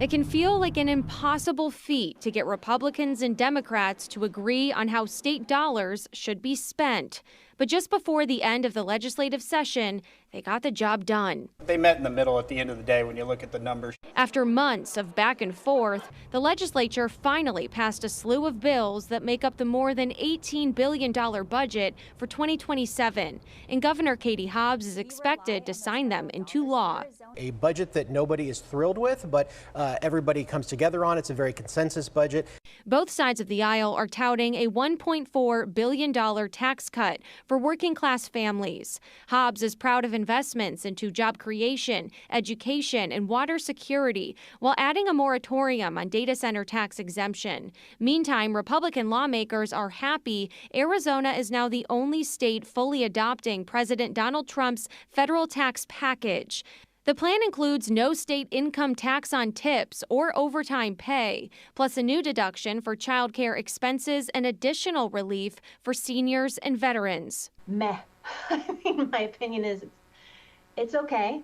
It can feel like an impossible feat to get Republicans and Democrats to agree on how state dollars should be spent. But just before the end of the legislative session, they got the job done. They met in the middle at the end of the day when you look at the numbers. After months of back and forth, the legislature finally passed a slew of bills that make up the more than $18 billion budget for 2027. And Governor Katie Hobbs is expected to sign them into law. A budget that nobody is thrilled with, but everybody comes together on. It's a very consensus budget. Both sides of the aisle are touting a $1.4 billion tax cut for working class families. Hobbs is proud of investments into job creation, education, and water security, while adding a moratorium on data center tax exemption. Meantime, Republican lawmakers are happy Arizona is now the only state fully adopting President Donald Trump's federal tax package. The plan includes no state income tax on tips or overtime pay, plus a new deduction for child care expenses and additional relief for seniors and veterans. Meh. I mean, my opinion is it's okay.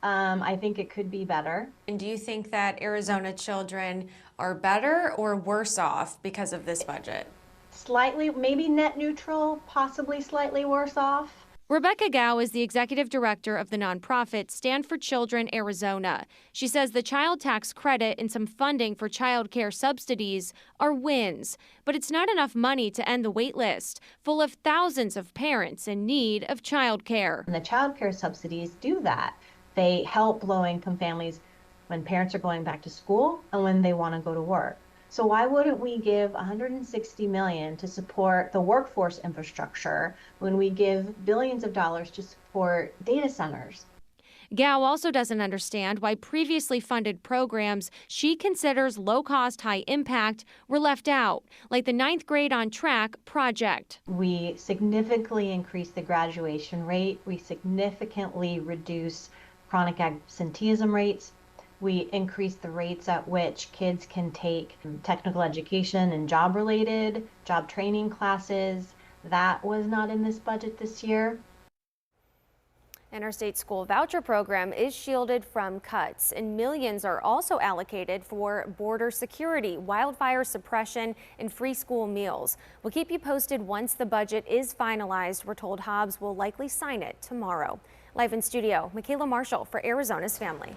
I think it could be better. And do you think that Arizona children are better or worse off because of this budget? Slightly, maybe net neutral, possibly slightly worse off. Rebecca Gao is the executive director of the nonprofit Stand for Children Arizona. She says the child tax credit and some funding for child care subsidies are wins, but it's not enough money to end the wait list, full of thousands of parents in need of child care. And the child care subsidies do that. They help low-income families when parents are going back to school and when they want to go to work. So why wouldn't we give $160 million to support the workforce infrastructure when we give billions of dollars to support data centers? Gao also doesn't understand why previously funded programs she considers low-cost, high-impact were left out, like the 9th Grade on Track project. We significantly increase the graduation rate. We significantly reduce chronic absenteeism rates. We increase the rates at which kids can take technical education and job-related, job training classes. That was not in this budget this year. And our state school voucher program is shielded from cuts, and millions are also allocated for border security, wildfire suppression, and free school meals. We'll keep you posted once the budget is finalized. We're told Hobbs will likely sign it tomorrow. Live in studio, Micaela Marshall for Arizona's Family.